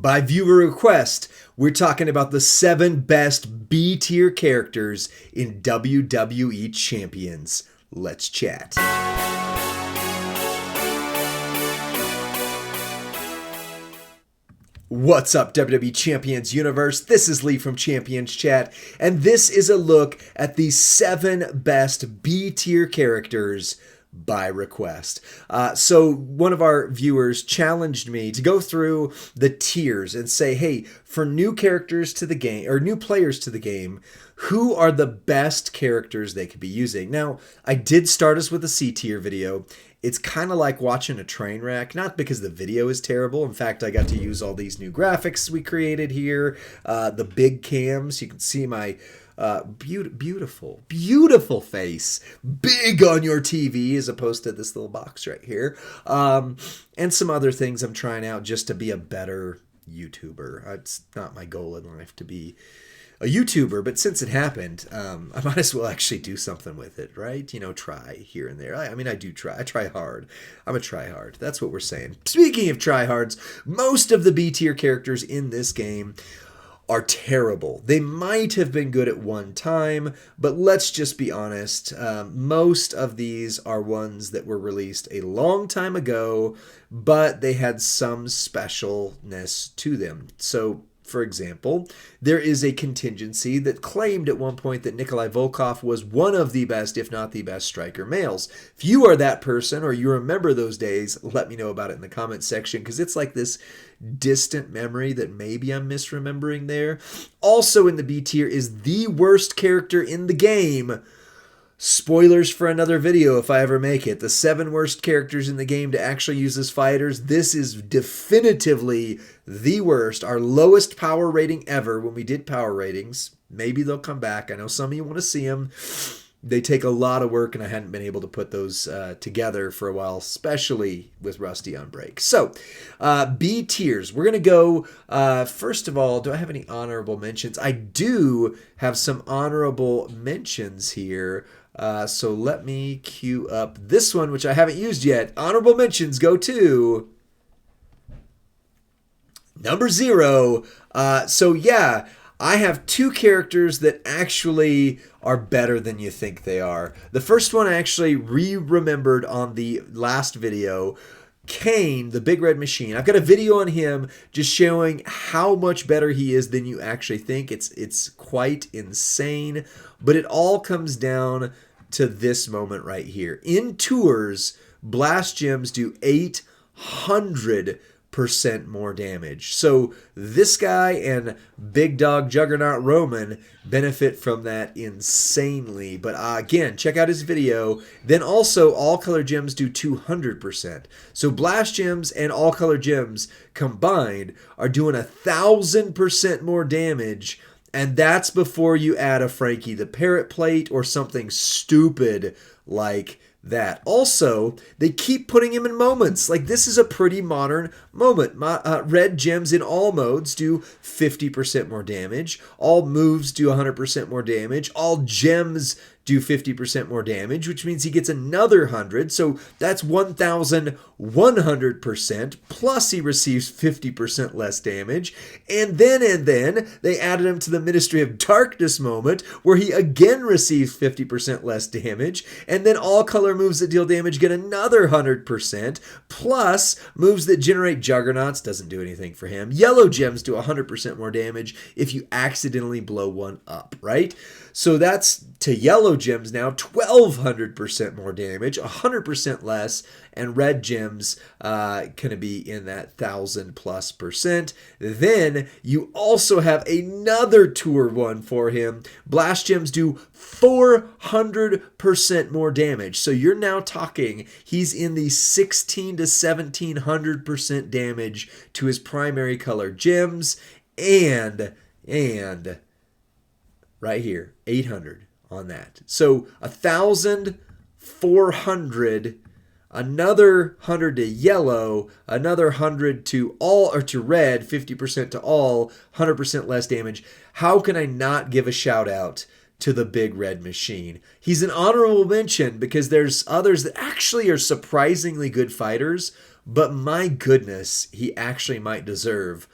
By viewer request, we're talking about the 7 best B-tier characters in WWE Champions. Let's chat. What's up, WWE Champions Universe? This is Lee from Champions Chat, and this is a look at the 7 best B-tier characters by request. So one of our viewers challenged me to go through the tiers and say, hey, for new characters to the game, or new players to the game, who are the best characters they could be using? Now, I did start us with a C tier video. It's kind of like watching a train wreck, not because the video is terrible. In fact, I got to use all these new graphics we created here, the big cams. You can see my beautiful face big on your TV as opposed to this little box right here, and some other things I'm trying out just to be a better YouTuber. It's not my goal in life to be a YouTuber, but since it happened, I might as well actually do something with it, right? You know, try here and there. I mean, I do try. I try hard. I'm a tryhard. That's what we're saying. Speaking of tryhards, most of the B tier characters in this game are terrible. They might have been good at one time, but let's just be honest. Most of these are ones that were released a long time ago, but they had some specialness to them. So, for example, there is a contingency that claimed at one point that Nikolai Volkov was one of the best, if not the best, striker males. If you are that person or you remember those days, let me know about it in the comments section, because it's like this distant memory that maybe I'm misremembering there. Also in the B tier is the worst character in the game. Spoilers for another video if I ever make it. The 7 worst characters in the game to actually use as fighters. This is definitively the worst. Our lowest power rating ever when we did power ratings. Maybe they'll come back. I know some of you want to see them. They take a lot of work, and I hadn't been able to put those together for a while, especially with Rusty on break. So, B tiers. We're going to go, first of all, do I have any honorable mentions? I do have some honorable mentions here. So let me queue up this one, which I haven't used yet. Honorable mentions go to number 0. So yeah, I have 2 characters that actually are better than you think they are. The first one I actually remembered on the last video. Kane, the Big Red Machine. I've got a video on him just showing how much better he is than you actually think. It's quite insane, but it all comes down to this moment right here. In tours, blast gems do 800% more damage. So this guy and Big Dog Juggernaut Roman benefit from that insanely. But again, check out his video. Then also, all color gems do 200%. So blast gems and all color gems combined are doing 1,000% more damage. And that's before you add a Frankie the Parrot plate or something stupid like that. Also, they keep putting him in moments. Like, this is a pretty modern moment. Red gems in all modes do 50% more damage. All moves do 100% more damage. All gems do 50% more damage, which means he gets another 100. So that's 1,100%. Plus he receives 50% less damage. And then they added him to the Ministry of Darkness moment, where he again receives 50% less damage. And then all color moves that deal damage get another 100%. Plus moves that generate juggernauts doesn't do anything for him. Yellow gems do 100% more damage if you accidentally blow one up, right? So that's to yellow gems now, 1,200% more damage, 100% less, and red gems gonna be in that 1,000+%. Then you also have another tour one for him. Blast gems do 400% more damage. So you're now talking he's in the 1,600 to 1,700% damage to his primary color gems, and right here, 800 on that. So 1,400, another 100 to yellow, another 100 to all, or to red, 50% to all, 100% less damage. How can I not give a shout out to the Big Red Machine? He's an honorable mention because there's others that actually are surprisingly good fighters, but my goodness, he actually might deserve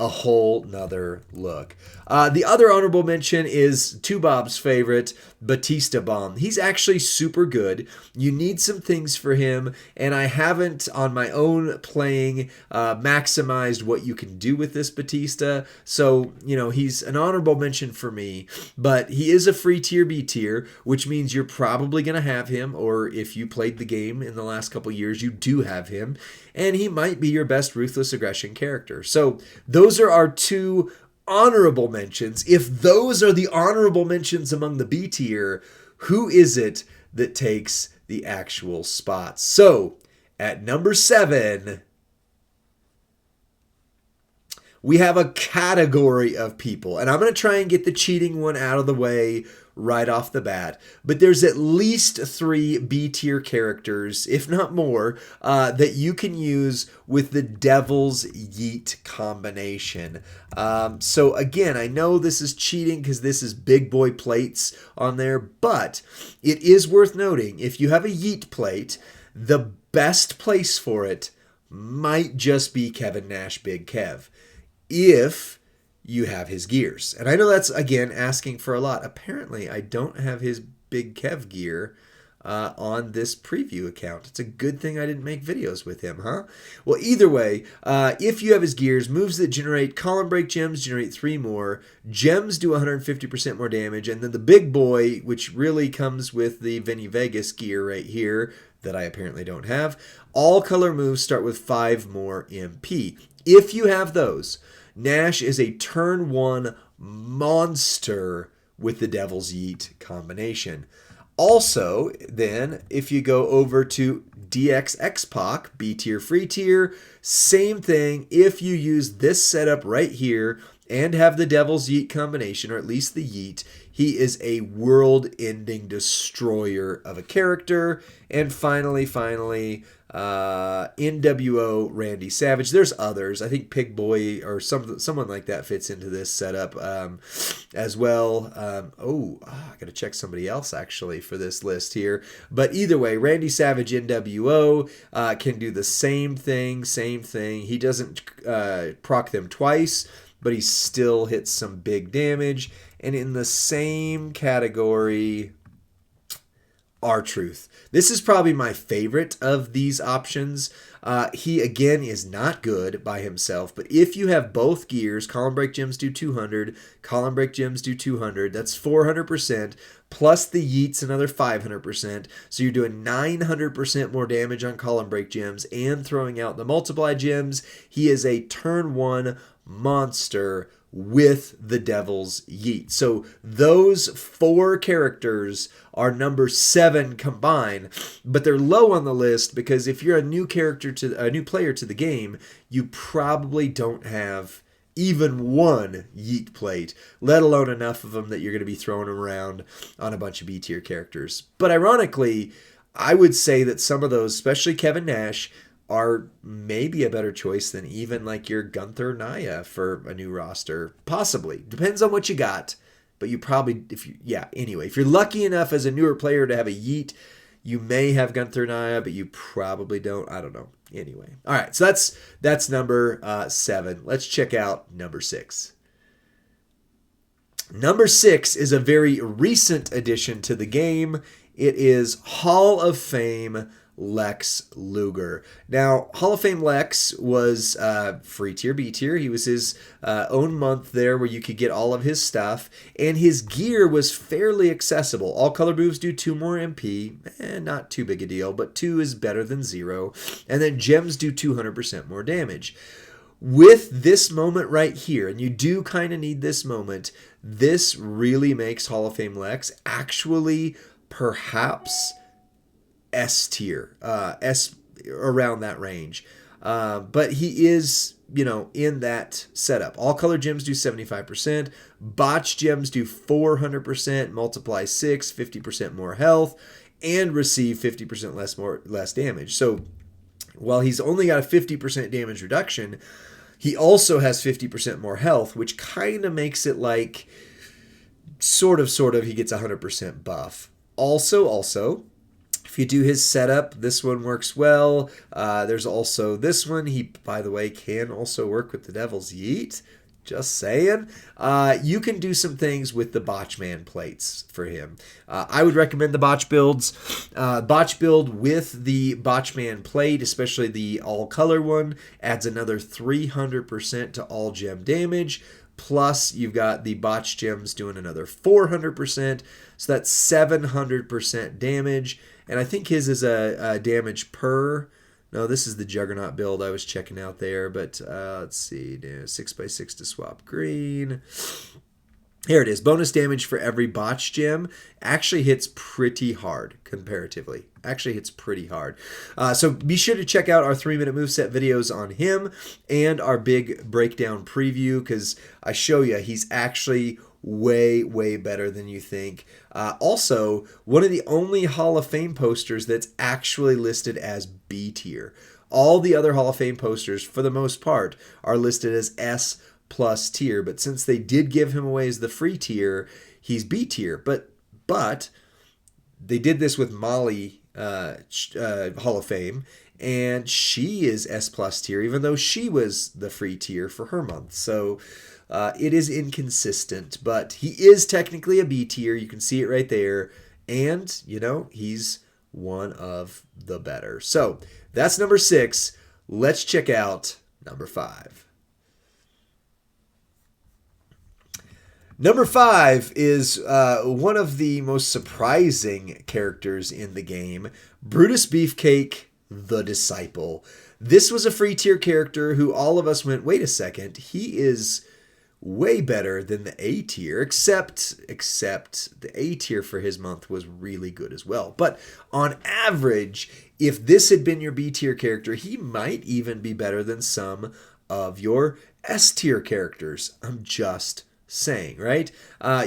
a whole nother look. The other honorable mention is Two Bob's favorite, Batista Bomb. He's actually super good. You need some things for him, and I haven't, on my own playing, maximized what you can do with this Batista. So, he's an honorable mention for me, but he is a free tier B tier, which means you're probably going to have him, or if you played the game in the last couple years, you do have him, and he might be your best Ruthless Aggression character. So, those are our two honorable mentions. If those are the honorable mentions among the B tier, who is it that takes the actual spots? So, at number 7, we have a category of people, and I'm going to try and get the cheating one out of the way right off the bat. But there's at least 3 B tier characters, if not more, that you can use with the Devil's Yeet combination. So again, I know this is cheating because this is big boy plates on there, but it is worth noting, if you have a Yeet plate, the best place for it might just be Kevin Nash Big Kev, if you have his gears. And I know that's, again, asking for a lot. Apparently, I don't have his Big Kev gear on this preview account. It's a good thing I didn't make videos with him, huh? Well, either way, if you have his gears, moves that generate column break gems generate 3 more. Gems do 150% more damage. And then the big boy, which really comes with the Vinny Vegas gear right here, that I apparently don't have. All color moves start with 5 more MP. If you have those, Nash is a turn 1 monster with the Devil's Yeet combination. Also, then, if you go over to DX X-Pac, B tier, free tier, same thing. If you use this setup right here and have the Devil's Yeet combination, or at least the Yeet, he is a world-ending destroyer of a character. And finally, NWO Randy Savage. There's others. I think Pig Boy or someone like that fits into this setup as well. I got to check somebody else actually for this list here. But either way, Randy Savage NWO can do the same thing. He doesn't proc them twice, but he still hits some big damage. And in the same category, R-Truth. This is probably my favorite of these options. He, again, is not good by himself, but if you have both gears, column break gems do 200, column break gems do 200, that's 400%, plus the Yeet's another 500%, so you're doing 900% more damage on column break gems and throwing out the multiply gems. He is a turn 1 monster with the Devil's Yeet. So those 4 characters are number 7 combined, but they're low on the list because if you're a new player to the game, you probably don't have even one Yeet plate, let alone enough of them that you're going to be throwing them around on a bunch of B tier characters. But ironically, I would say that some of those, especially Kevin Nash, are maybe a better choice than even like your Gunther Naya for a new roster. Possibly. Depends on what you got. But you probably, anyway, if you're lucky enough as a newer player to have a Yeet, you may have Gunther Naya, but you probably don't. I don't know. Anyway. All right, so that's number 7. Let's check out number 6. Number 6 is a very recent addition to the game. It is Hall of Fame Lex Luger. Now, Hall of Fame Lex was free tier, B tier. He was his own month there where you could get all of his stuff, and his gear was fairly accessible. All color moves do 2 more MP. Not too big a deal, but 2 is better than 0. And then gems do 200% more damage. With this moment right here, and you do kind of need this moment, this really makes Hall of Fame Lex actually perhaps S tier, S around that range. But he is, in that setup. All color gems do 75%. Botch gems do 400%. Multiply 6, 50% more health, and receive 50% less damage. So while he's only got a 50% damage reduction, he also has 50% more health, which kind of makes it like sort of he gets 100% buff. Also, If you do his setup, this one works well. There's also this one. He, by the way, can also work with the Devil's Yeet. Just saying. You can do some things with the Botchman plates for him. I would recommend the botch builds. Botch build with the Botchman plate, especially the all-color one, adds another 300% to all gem damage. Plus, you've got the botch gems doing another 400%. So that's 700% damage. And I think his is a damage per. No, this is the Juggernaut build I was checking out there. But let's see. 6x6 to swap green. Here it is. Bonus damage for every botch gem. Actually hits pretty hard comparatively. Actually hits pretty hard. So be sure to check out our 3-minute moveset videos on him and our big breakdown preview, because I show you he's actually way, way better than you think. Also, one of the only Hall of Fame posters that's actually listed as B tier. All the other Hall of Fame posters, for the most part, are listed as S plus tier, but since they did give him away as the free tier, he's B tier. But they did this with Molly Hall of Fame, and she is S plus tier, even though she was the free tier for her month. So it is inconsistent, but he is technically a B tier. You can see it right there, and you know he's one of the better. So that's number 6. Let's check out number 5. Number 5 is one of the most surprising characters in the game, Brutus Beefcake, the Disciple. This was a free tier character who all of us went, wait a second, he is way better than the A tier, except the A tier for his month was really good as well. But on average, if this had been your B tier character, he might even be better than some of your S tier characters. I'm just saying, right?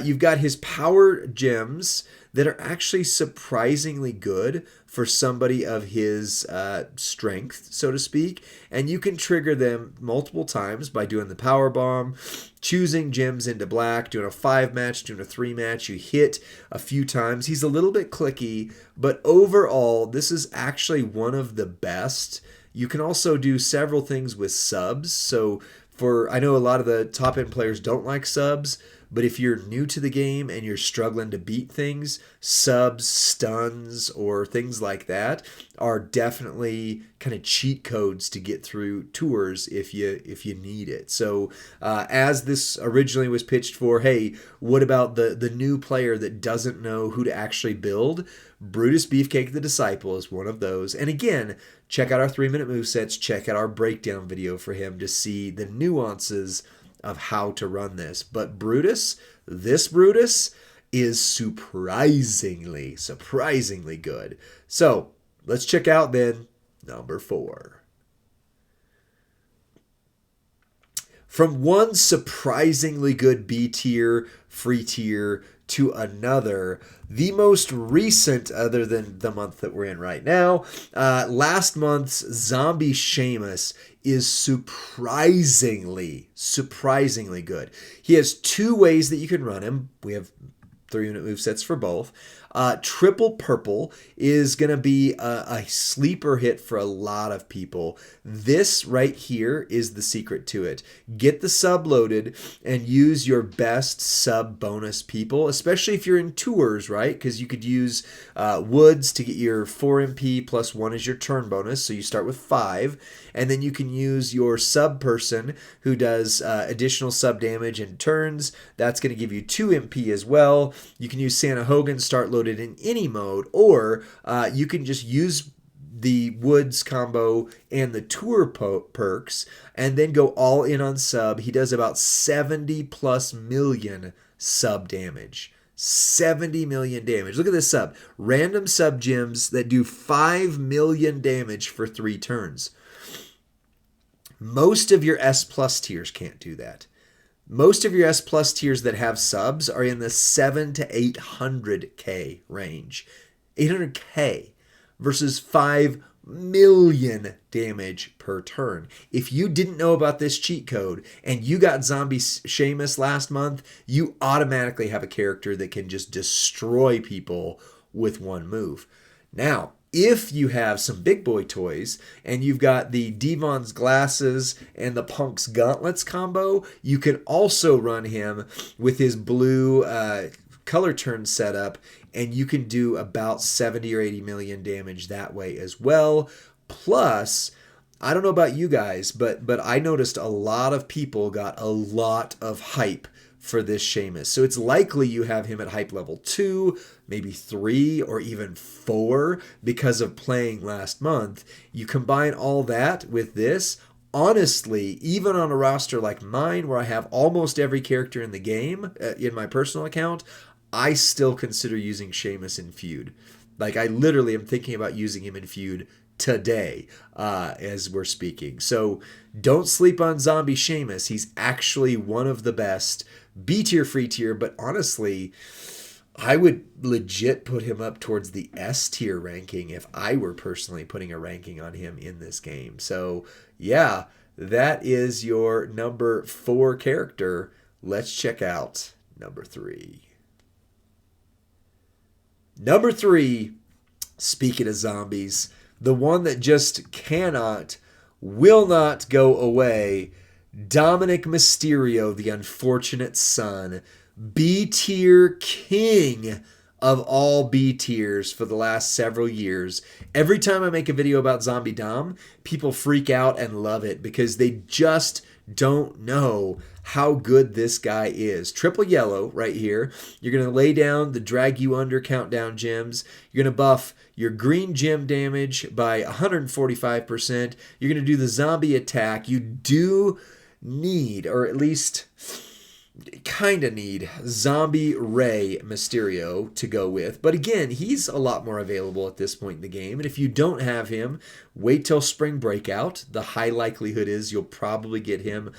You've got his power gems that are actually surprisingly good for somebody of his strength, so to speak, and you can trigger them multiple times by doing the power bomb, choosing gems into black, doing a 5 match, doing a 3 match. You hit a few times. He's a little bit clicky, but overall, this is actually one of the best. You can also do several things with subs. So I know a lot of the top end players don't like subs, but if you're new to the game and you're struggling to beat things, subs, stuns, or things like that are definitely kind of cheat codes to get through tours if you need it. So as this originally was pitched for, hey, what about the new player that doesn't know who to actually build? Brutus Beefcake the Disciple is one of those. And again, check out our 3-minute movesets, check out our breakdown video for him to see the nuances of how to run this. But this Brutus is surprisingly good. So let's check out then number 4. From one surprisingly good B tier, free tier, to another, the most recent, other than the month that we're in right now, last month's Zombie Sheamus is surprisingly good. He has 2 ways that you can run him. We have 3-minute movesets for both. Triple Purple is going to be a sleeper hit for a lot of people. This right here is the secret to it. Get the sub loaded and use your best sub bonus people, especially if you're in tours, right? Because you could use Woods to get your 4 MP plus 1 is your turn bonus, so you start with 5. And then you can use your sub person who does additional sub damage in turns. That's going to give you 2 MP as well. You can use Santa Hogan, start loaded in any mode, or you can just use the Woods combo and the tour perks and then go all in on sub. He does about 70 plus million sub damage. 70 million damage. Look at this sub. Random sub gems that do 5 million damage for 3 turns. Most of your S plus tiers can't do that. Most of your S plus tiers that have subs are in the 7 to 800k range. 800k versus 5 million damage per turn. If you didn't know about this cheat code and you got Zombie Sheamus last month, you automatically have a character that can just destroy people with one move. Now, if you have some big boy toys and you've got the Devon's glasses and the Punk's gauntlets combo, you can also run him with his blue color turn setup, and you can do about 70 or 80 million damage that way as well. Plus, I don't know about you guys, but I noticed a lot of people got a lot of hype for this Sheamus. So it's likely you have him at hype level 2, maybe 3, or even 4 because of playing last month. You combine all that with this, honestly, even on a roster like mine where I have almost every character in the game in my personal account, I still consider using Sheamus in Feud. Like, I literally am thinking about using him in Feud today as we're speaking. So don't sleep on Zombie Sheamus. He's actually one of the best B tier, free tier, but honestly, I would legit put him up towards the S tier ranking if I were personally putting a ranking on him in this game. So yeah, that is your number 4 character. Let's check out number 3. Number 3, speaking of zombies, the one that just will not go away, Dominic Mysterio, the unfortunate son, B tier king of all B tiers for the last several years. Every time I make a video about Zombie Dom, people freak out and love it because they just don't know how good this guy is. Triple yellow right here. You're going to lay down the drag you under countdown gems. You're going to buff your green gem damage by 145%. You're going to do the zombie attack. You do need, or at least kind of need, Zombie Rey Mysterio to go with. But again, he's a lot more available at this point in the game. And if you don't have him, wait till Spring Breakout. The high likelihood is you'll probably get him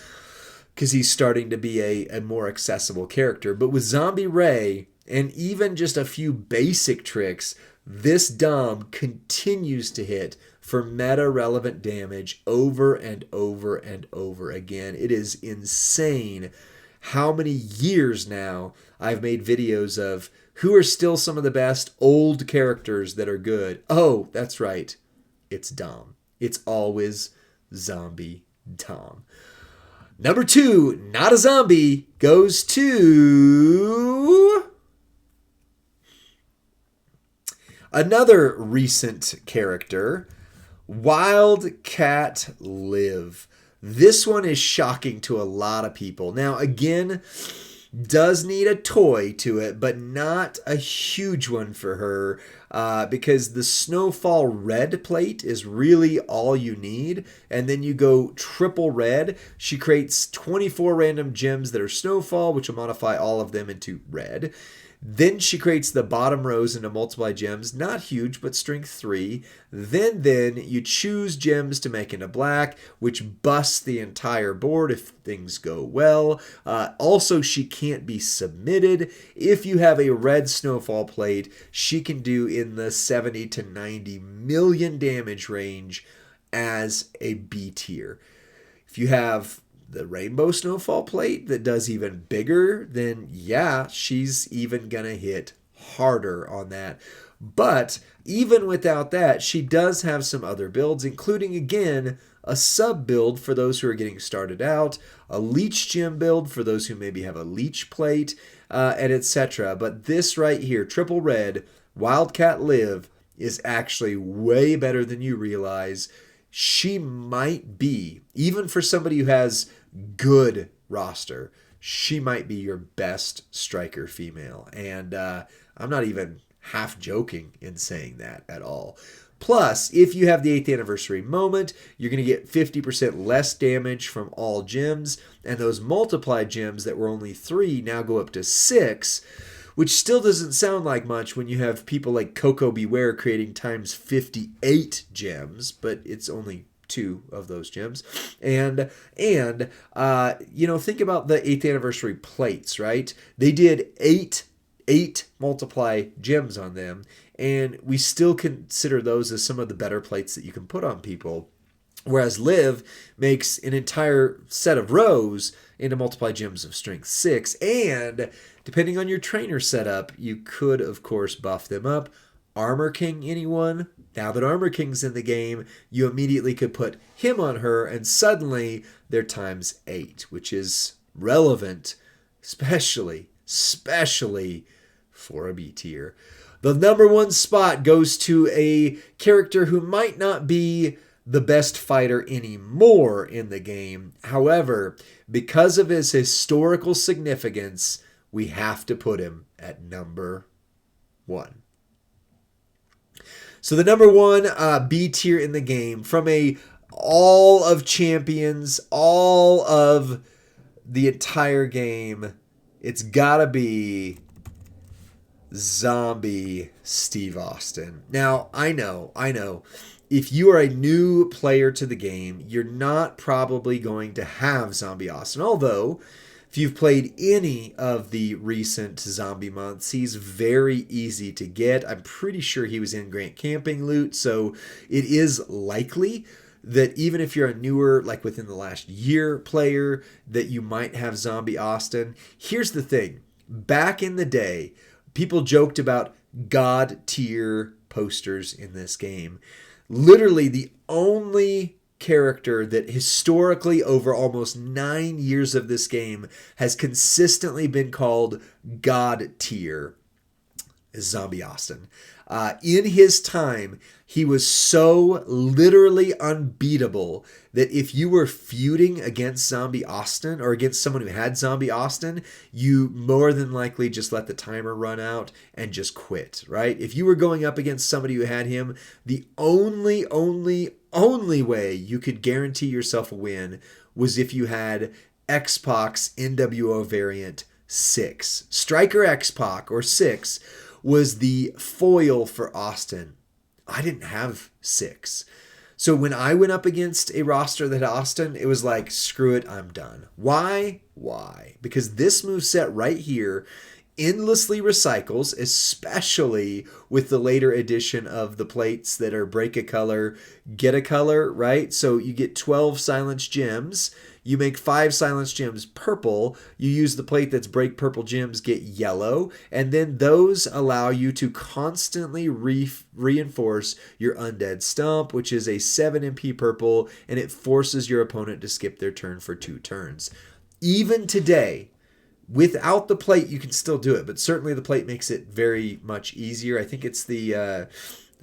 because he's starting to be a more accessible character. But with Zombie Rey and even just a few basic tricks, this Dom continues to hit for meta-relevant damage over and over and over again. It is insane how many years now I've made videos of who are still some of the best old characters that are good. Oh, that's right. It's Dom. It's always Zombie Dom. Number 2, not a zombie, goes to another recent character, Wild Cat Liv. This one is shocking to a lot of people. Now, again, does need a toy to it, but not a huge one for her because the Snowfall red plate is really all you need. And then you go triple red. She creates 24 random gems that are Snowfall, which will modify all of them into red. Then she creates the bottom rows into multiply gems, not huge, but strength 3. Then you choose gems to make into black, which busts the entire board if things go well. Also, she can't be submitted. If you have a red Snowfall plate, she can do in the 70 to 90 million damage range as a B tier. If you have the Rainbow Snowfall plate that does even bigger, then yeah, she's even gonna hit harder on that. But even without that, she does have some other builds, including, again, a sub build for those who are getting started out, a leech gem build for those who maybe have a leech plate, and etc. But this right here, triple red, Wildcat Liv, is actually way better than you realize. She might be, even for somebody who has good roster, she might be your best striker female. And I'm not even half joking in saying that at all. Plus, if you have the 8th anniversary moment, you're going to get 50% less damage from all gems. And those multiplied gems that were only 3 now go up to 6, which still doesn't sound like much when you have people like Coco Beware creating times 58 gems, but it's only 2 of those gems. And think about the 8th anniversary plates, right? They did 8 multiply gems on them, and we still consider those as some of the better plates that you can put on people. Whereas Liv makes an entire set of rows into multiply gems of strength 6, and depending on your trainer setup, you could, of course, buff them up. Armor King anyone? Now that Armor King's in the game, you immediately could put him on her, and suddenly they're times 8, which is relevant, especially for a B tier. The number 1 spot goes to a character who might not be the best fighter anymore in the game. However, because of his historical significance, we have to put him at number 1. So the number 1 B tier in the game, from all of Champions, all of the entire game, it's gotta be Zombie Steve Austin. Now, I know, if you are a new player to the game, you're not probably going to have Zombie Austin. Although, if you've played any of the recent zombie months, he's very easy to get. I'm pretty sure he was in Grant Camping loot, so it is likely that even if you're a newer, like within the last year player, that you might have Zombie Austin. Here's the thing. Back in the day, people joked about God tier posters in this game. Literally the only character that historically over almost 9 years of this game has consistently been called God tier is Zombie Austin. In his time, he was so literally unbeatable that if you were feuding against Zombie Austin or against someone who had Zombie Austin, you more than likely just let the timer run out and just quit, right? If you were going up against somebody who had him, the only way you could guarantee yourself a win was if you had X-Pac's NWO variant 6. Striker X-Pac, or 6, was the foil for Austin. I didn't have 6. So when I went up against a roster that had Austin, it was like, screw it, I'm done. Why? Because this moveset right here endlessly recycles, especially with the later edition of the plates that are break a color, get a color, right? So you get 12 silence gems. You make 5 silence gems purple. You use the plate that's break purple gems, get yellow. And then those allow you to constantly reinforce your undead stump, which is a 7 MP purple, and it forces your opponent to skip their turn for 2 turns. Even today, without the plate, you can still do it, but certainly the plate makes it very much easier. I think it's the...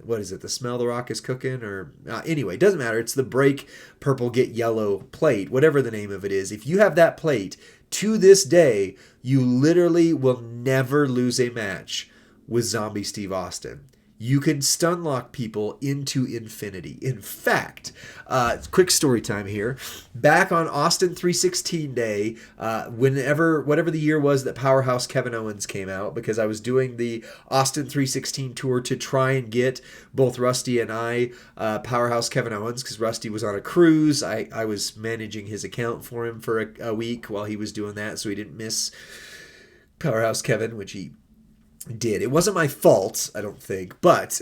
what is it? The smell the rock is cooking, or anyway, it doesn't matter. It's the break purple get yellow plate, whatever the name of it is. If you have that plate, to this day, you literally will never lose a match with Zombie Steve Austin. You can stun lock people into infinity. In fact, quick story time here. Back on Austin 316 Day, whatever the year was that Powerhouse Kevin Owens came out, because I was doing the Austin 316 tour to try and get both Rusty and I Powerhouse Kevin Owens, because Rusty was on a cruise. I was managing his account for him for a week while he was doing that, so he didn't miss Powerhouse Kevin, which he did. It wasn't my fault, I don't think, but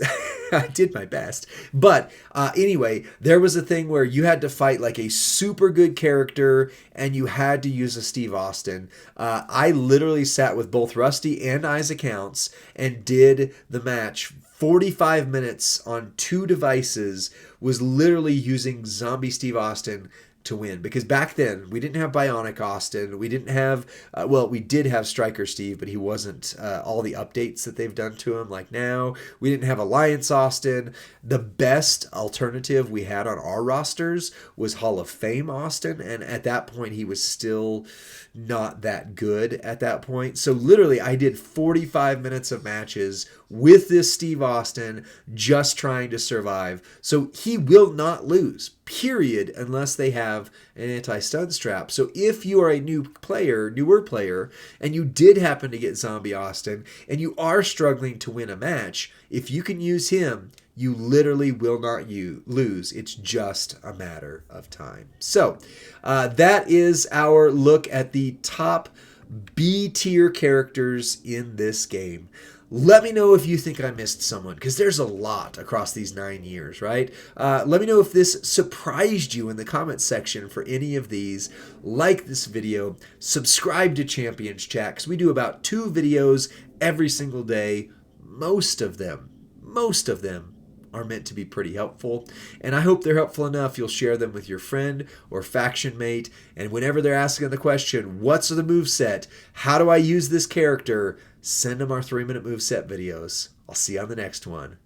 I did my best. But anyway, there was a thing where you had to fight like a super good character and you had to use a Steve Austin. I literally sat with both Rusty and I's accounts and did the match. 45 minutes on 2 devices, was literally using Zombie Steve Austin to win, because back then we didn't have Bionic Austin, we didn't have we did have Striker Steve, but he wasn't all the updates that they've done to him like now. We didn't have Alliance Austin. The best alternative we had on our rosters was Hall of Fame Austin, and at that point he was still not that good at that point. So literally I did 45 minutes of matches with this Steve Austin just trying to survive. So he will not lose, period, unless they have an anti-stun strap. So if you are a newer player, and you did happen to get Zombie Austin, and you are struggling to win a match, if you can use him, you literally will not lose. It's just a matter of time. So that is our look at the top B tier characters in this game. Let me know if you think I missed someone, because there's a lot across these 9 years, right? Let me know if this surprised you in the comments section for any of these. Like this video, subscribe to Champions Chat, because we do about 2 videos every single day, most of them most of them are meant to be pretty helpful, and I hope they're helpful enough you'll share them with your friend or faction mate, and whenever they're asking the question, what's the moveset? How do I use this character? Send them our 3-minute moveset videos. I'll see you on the next one.